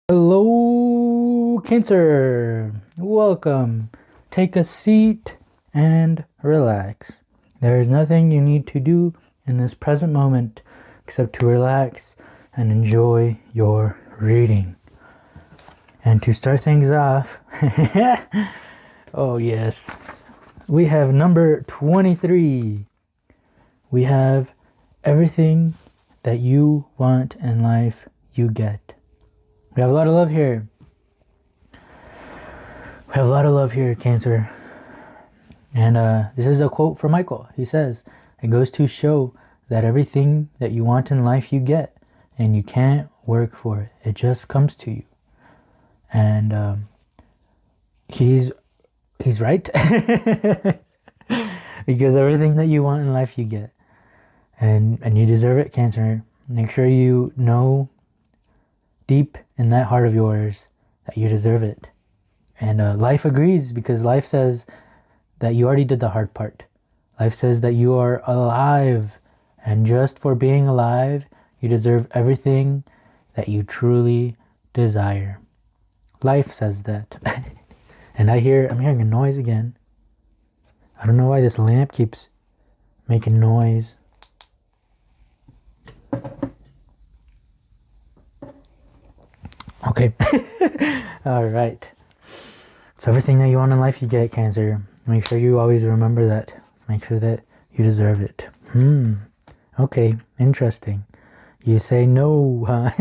Hello, Cancer. Welcome. Take a seat and relax. There is nothing you need to do in this present moment except to relax and enjoy your reading. And to start things off, oh yes, we have number 23. We have everything that you want in life, you get. We have a lot of love here. We have a lot of love here, Cancer. And this is a quote from Michael. He says, it goes to show that everything that you want in life you get. And you can't work for it. It just comes to you. And he's right. Because everything that you want in life you get. And you deserve it, Cancer. Make sure you know deep in that heart of yours that you deserve it. And life agrees, because life says that you already did the hard part. Life says that you are alive, and just for being alive, you deserve everything that you truly desire. Life says that. And I'm hearing a noise again. I don't know why this lamp keeps making noise. Okay. All right. So everything that you want in life you get, Cancer. Make sure you always remember that. Make sure that you deserve it. Okay. Interesting. You say no, huh?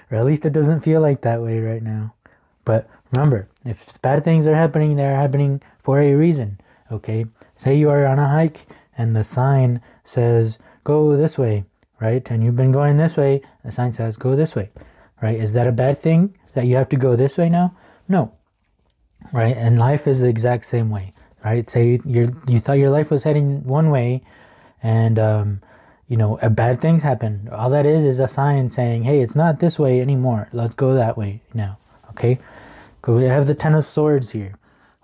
Or at least it doesn't feel like that way right now. But remember, if bad things are happening, they're happening for a reason. Okay. Say you are on a hike and the sign says, go this way, right? And you've been going this way. The sign says, go this way. Right? Is that a bad thing that you have to go this way now? No. Right? And life is the exact same way. Right? Say you thought your life was heading one way, and bad things happen. All that is a sign saying, hey, it's not this way anymore. Let's go that way now. Okay? We have the Ten of Swords here.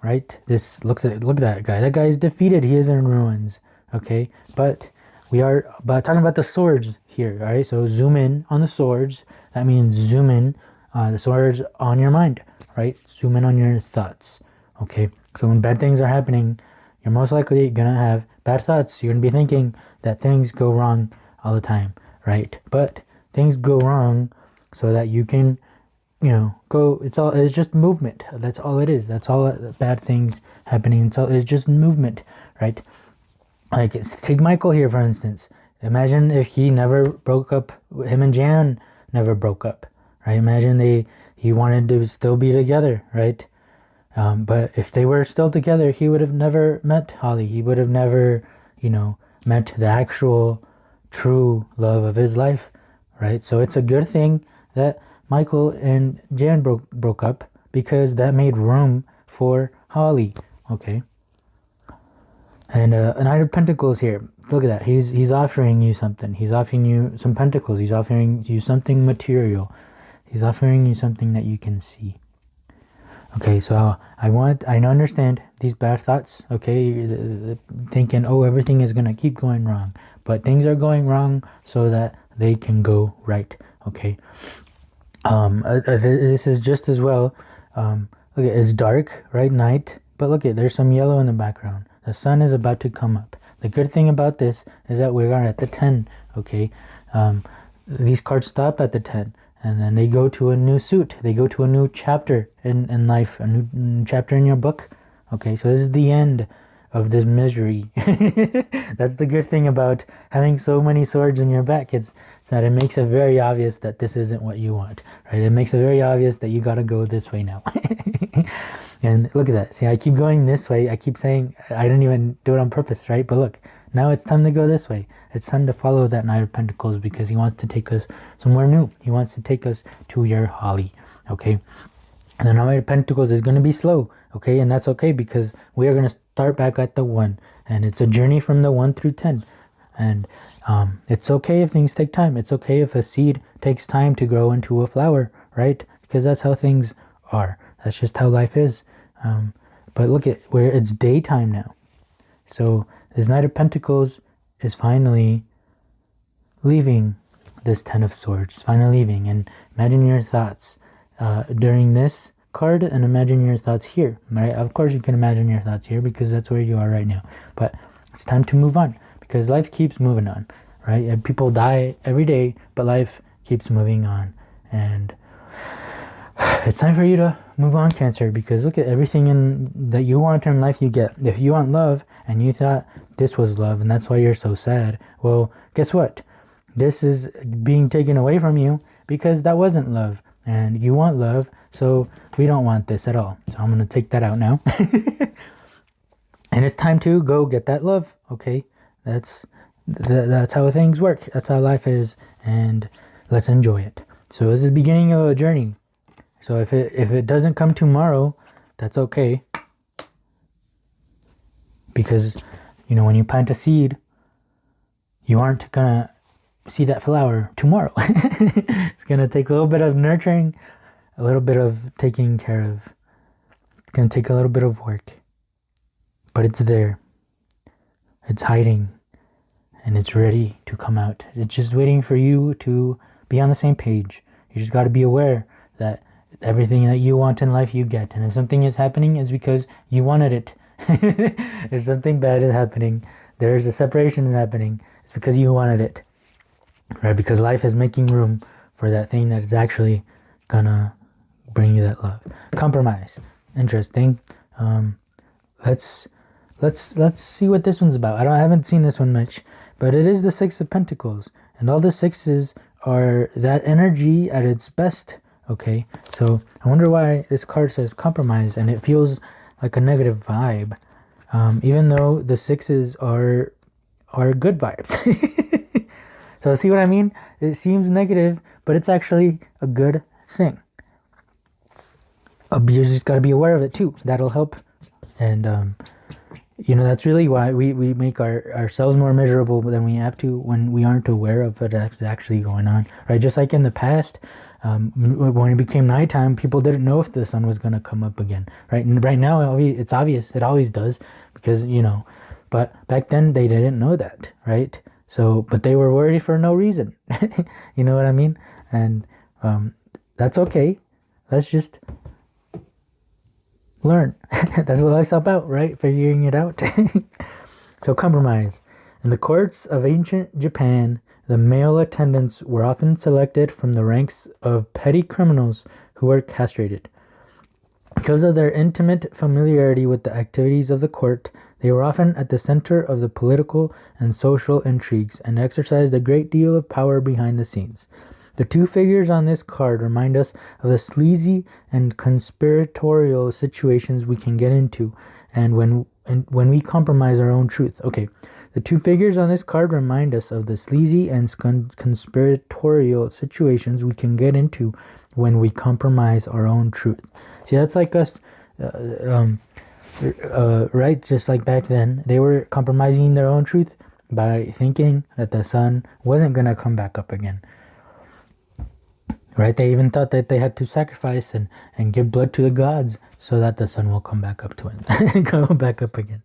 Right? Look at that guy. That guy is defeated. He is in ruins. Okay? But we are talking about the swords here, all right? So zoom in on the swords. That means zoom in the swords on your mind, right? Zoom in on your thoughts, okay? So when bad things are happening, you're most likely going to have bad thoughts. You're going to be thinking that things go wrong all the time, right? But things go wrong so that you can, go. It's just movement. That's all it is. That's all bad things happening. It's just movement, right? Like, take Michael here, for instance. Imagine if he never broke up, him and Jan never broke up, right? Imagine he wanted to still be together, right? But if they were still together, he would have never met Holly. He would have never, met the actual true love of his life, right? So it's a good thing that Michael and Jan broke up, because that made room for Holly, okay? And a Knight of Pentacles here. Look at that. He's offering you something. He's offering you some pentacles. He's offering you something material. He's offering you something that you can see. Okay, so I understand these bad thoughts. Okay, thinking, oh, everything is gonna keep going wrong, but things are going wrong so that they can go right. Okay. This is just as well. Look, it's dark, right? Night, but look, there's some yellow in the background. The sun is about to come up. The good thing about this is that we are at the 10, okay? These cards stop at the 10, and then they go to a new suit. They go to a new chapter in life, a new chapter in your book. Okay, so this is the end of this misery. That's the good thing about having so many swords in your back. It's that it makes it very obvious that this isn't what you want, right? It makes it very obvious that you gotta go this way now. And look at that. See, I keep going this way. I keep saying I didn't even do it on purpose, right? But look, now it's time to go this way. It's time to follow that Knight of Pentacles, because he wants to take us somewhere new. He wants to take us to your Holly, okay? And the Knight of Pentacles is going to be slow, okay? And that's okay, because we are going to start back at the 1. And it's a journey from the 1 through 10. And it's okay if things take time. It's okay if a seed takes time to grow into a flower, right? Because that's how things are. That's just how life is. But look at where it's daytime now. So this Knight of Pentacles is finally leaving this Ten of Swords, finally leaving. And imagine your thoughts. during this card and imagine your thoughts here, right? Of course you can imagine your thoughts here because that's where you are right now, but it's time to move on because life keeps moving on, right? And people die every day, but life keeps moving on, and it's time for you to move on, Cancer, because look at everything that you want in life you get. If you want love and you thought this was love and that's why you're so sad, well, guess what? This is being taken away from you because that wasn't love, and you want love, so we don't want this at all. So I'm going to take that out now. And it's time to go get that love, okay? That's how things work. That's how life is, and let's enjoy it. So this is the beginning of a journey. So if it doesn't come tomorrow, that's okay. Because, you know, when you plant a seed, you aren't going to see that flower tomorrow. It's going to take a little bit of nurturing, a little bit of taking care of. It's going to take a little bit of work. But it's there. It's hiding. And it's ready to come out. It's just waiting for you to be on the same page. You just got to be aware that everything that you want in life you get. And if something is happening, it's because you wanted it. If something bad is happening, there's a separation happening, it's because you wanted it. Right? Because life is making room for that thing that is actually gonna bring you that love. Compromise. Interesting. Let's see what this one's about. I haven't seen this one much, but it is the Six of Pentacles, and all the sixes are that energy at its best. Okay, so I wonder why this card says compromise, and it feels like a negative vibe, even though the sixes are good vibes. So see what I mean? It seems negative, but it's actually a good thing. You just got to be aware of it too. That'll help. And you know, that's really why we make ourselves more miserable than we have to when we aren't aware of it actually going on, right? Just like in the past, when it became nighttime, people didn't know if the sun was going to come up again, right? And right now, it's obvious. It always does because, you know, but back then they didn't know that, right? So, but they were worried for no reason. You know what I mean? And that's okay. Let's just learn. That's what life's about, right? Figuring it out. So compromise. In the courts of ancient Japan, the male attendants were often selected from the ranks of petty criminals who were castrated. Because of their intimate familiarity with the activities of the court, they were often at the center of the political and social intrigues and exercised a great deal of power behind the scenes. The two figures on this card remind us of the sleazy and conspiratorial situations we can get into, and when we compromise our own truth. Okay, the two figures on this card remind us of the sleazy and conspiratorial situations we can get into when we compromise our own truth. See, that's like us, right? Just like back then, they were compromising their own truth by thinking that the sun wasn't going to come back up again. Right? They even thought that they had to sacrifice and give blood to the gods so that the sun will come back up to it. Go back up again.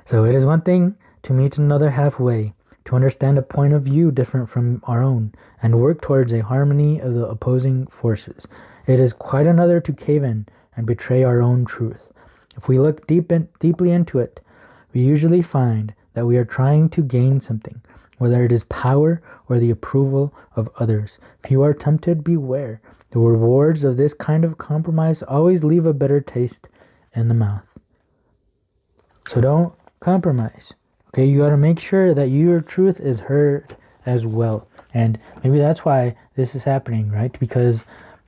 So it is one thing to meet another halfway, to understand a point of view different from our own, and work towards a harmony of the opposing forces. It is quite another to cave in and betray our own truth. If we look deeply into it, we usually find that we are trying to gain something, whether it is power or the approval of others. If you are tempted, beware. The rewards of this kind of compromise always leave a bitter taste in the mouth. So don't compromise. Okay, you got to make sure that your truth is heard as well. And maybe that's why this is happening, right? Because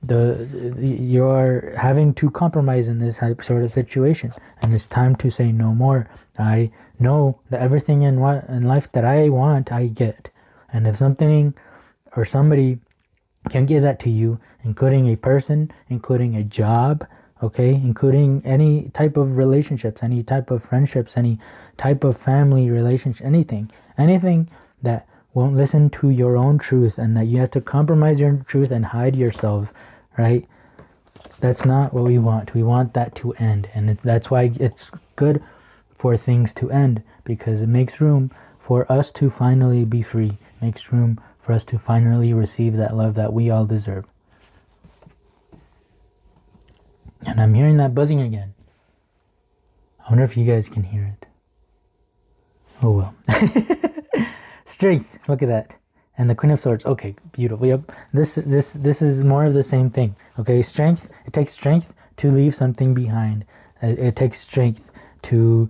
you're having to compromise in this sort of situation, and it's time to say no more. I know that everything in life that I want, I get. And if something or somebody can give that to you, including a person, including a job, okay, including any type of relationships, any type of friendships, any type of family relationship, anything that won't listen to your own truth and that you have to compromise your truth and hide yourself, right? That's not what we want. We want that to end. And that's why it's good for things to end, because it makes room for us to finally be free. Makes room for us to finally receive that love that we all deserve. And I'm hearing that buzzing again. I wonder if you guys can hear it. Oh well. Strength. Look at that. And the Queen of Swords. Okay, beautiful. Yep. This is more of the same thing. Okay, strength. It takes strength to leave something behind. It takes strength to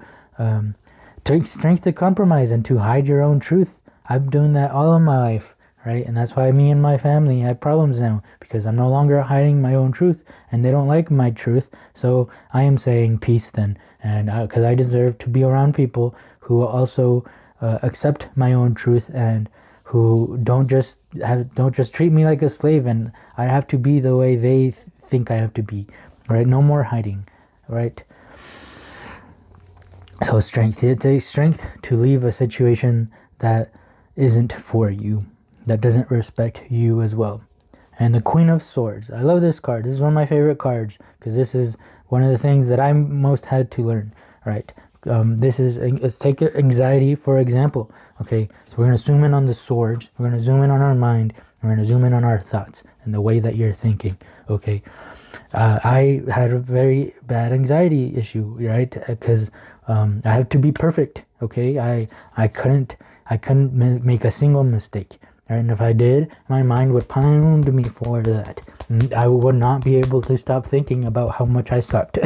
compromise and to hide your own truth. I'm doing that all of my life, right? And that's why me and my family have problems now, because I'm no longer hiding my own truth, and they don't like my truth. So I am saying peace then, and because I deserve to be around people who also accept my own truth and who don't just treat me like a slave, and I have to be the way they think I have to be, right? No more hiding, right? So strength. It takes strength to leave a situation that isn't for you, that doesn't respect you as well. And the Queen of Swords. I love this card. This is one of my favorite cards because this is one of the things that I most had to learn, right? Let's take anxiety for example. Okay, so we're going to zoom in on the swords. We're going to zoom in on our mind. We're going to zoom in on our thoughts and the way that you're thinking. Okay, I had a very bad anxiety issue, right? Because I have to be perfect. Okay, I couldn't make a single mistake. Right? And if I did, my mind would pound me for that. And I would not be able to stop thinking about how much I sucked.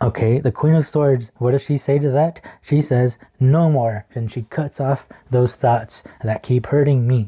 Okay, the Queen of Swords, what does she say to that? She says, no more. And she cuts off those thoughts that keep hurting me.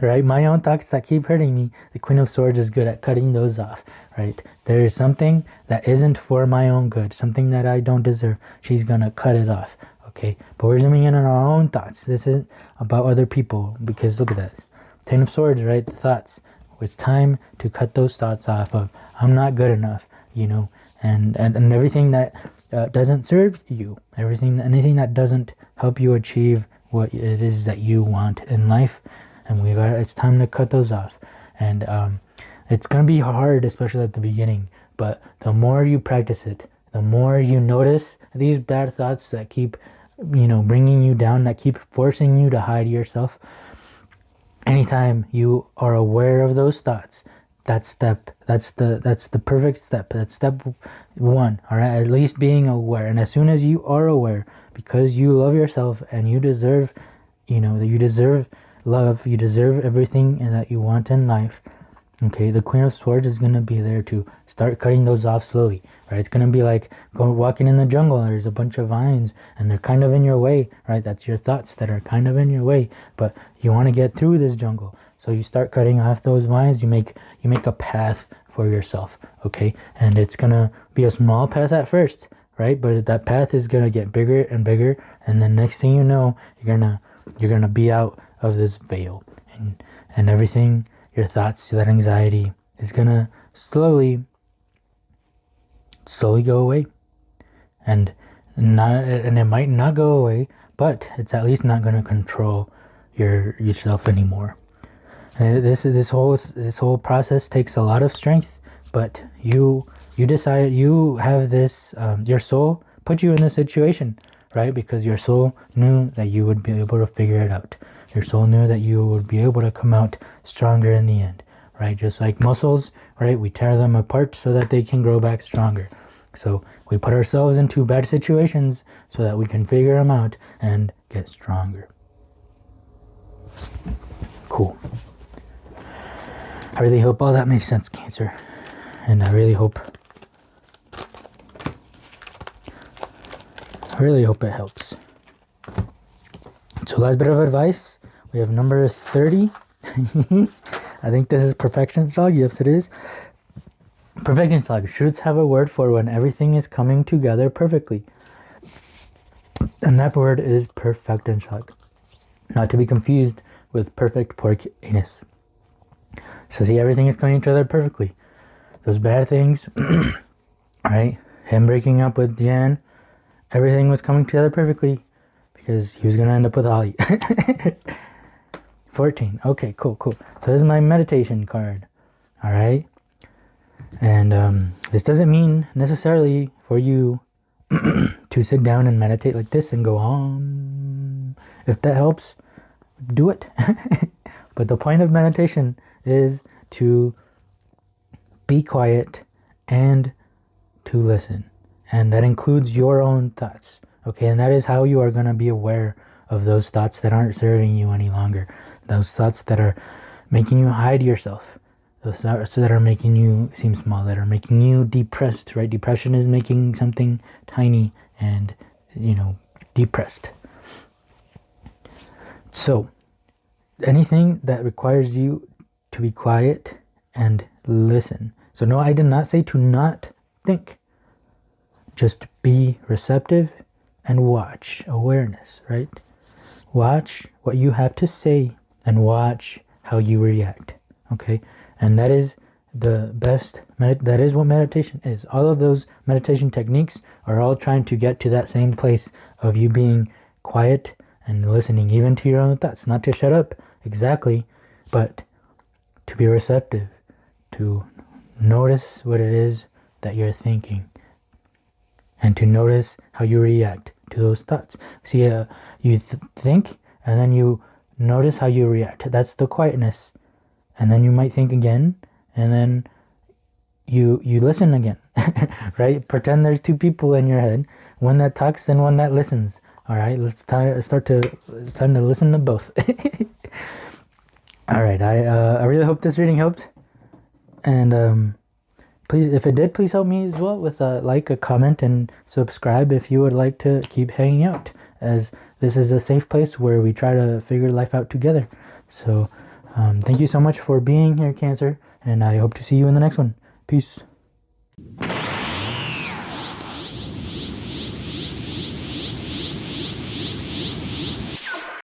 Right? My own thoughts that keep hurting me. The Queen of Swords is good at cutting those off. Right? There is something that isn't for my own good. Something that I don't deserve. She's going to cut it off. Okay? But we're zooming in on our own thoughts. This isn't about other people. Because look at that. Ten of Swords, right? The thoughts. It's time to cut those thoughts off of, I'm not good enough. You know? And everything that doesn't serve you, anything that doesn't help you achieve what it is that you want in life, and it's time to cut those off. And it's gonna be hard, especially at the beginning. But the more you practice it, the more you notice these bad thoughts that keep, bringing you down, that keep forcing you to hide yourself. Anytime you are aware of those thoughts, that's the perfect step. That's step one. All right, at least being aware. And as soon as you are aware, because you love yourself and you deserve, that you deserve love, you deserve everything that you want in life. Okay, the Queen of Swords is gonna be there to start cutting those off slowly. Right, it's gonna be like walking in the jungle. There's a bunch of vines, and they're kind of in your way. Right, that's your thoughts that are kind of in your way. But you want to get through this jungle. So you start cutting off those vines, you make a path for yourself, okay? And it's gonna be a small path at first, right? But that path is gonna get bigger and bigger, and then next thing you know, you're gonna be out of this veil, and everything, your thoughts, that anxiety is gonna slowly go away, and it might not go away, but it's at least not gonna control yourself anymore. This whole process takes a lot of strength, but you decide, you have this, your soul put you in this situation, right? Because your soul knew that you would be able to figure it out. Your soul knew that you would be able to come out stronger in the end, right? Just like muscles, right? We tear them apart so that they can grow back stronger. So we put ourselves into bad situations so that we can figure them out and get stronger. Cool. I really hope all that makes sense, Cancer. And I really hope it helps. So last bit of advice, we have number 30. I think this is perfection slug. Yes, it is. Perfection slug. Shoots have a word for when everything is coming together perfectly. And that word is perfection slug. Not to be confused with perfect pork anus. So see, everything is coming together perfectly. Those bad things, right? Him breaking up with Jan, everything was coming together perfectly because he was going to end up with Holly. 14. Okay, cool. So this is my meditation card. All right. And this doesn't mean necessarily for you to sit down and meditate like this and go on. If that helps, do it. But the point of meditation is to be quiet and to listen. And that includes your own thoughts. Okay, and that is how you are going to be aware of those thoughts that aren't serving you any longer. Those thoughts that are making you hide yourself. Those thoughts that are making you seem small, that are making you depressed, right? Depression is making something tiny and, depressed. So, anything that requires you to be quiet and listen. So no, I did not say to not think. Just be receptive and watch. Awareness, right? Watch what you have to say and watch how you react. Okay? And that is the best, that is what meditation is. All of those meditation techniques are all trying to get to that same place of you being quiet and listening even to your own thoughts. Not to shut up exactly, but to be receptive, to notice what it is that you're thinking, and to notice how you react to those thoughts. See, you think, and then you notice how you react. That's the quietness. And then you might think again, and then you listen again, right? Pretend there's two people in your head, one that talks and one that listens. All right, it's time to listen to both. All right, I really hope this reading helped, and please, if it did, please help me as well with a like, a comment, and subscribe if you would like to keep hanging out, as this is a safe place where we try to figure life out together. So thank you so much for being here, Cancer, and I hope to see you in the next one. Peace.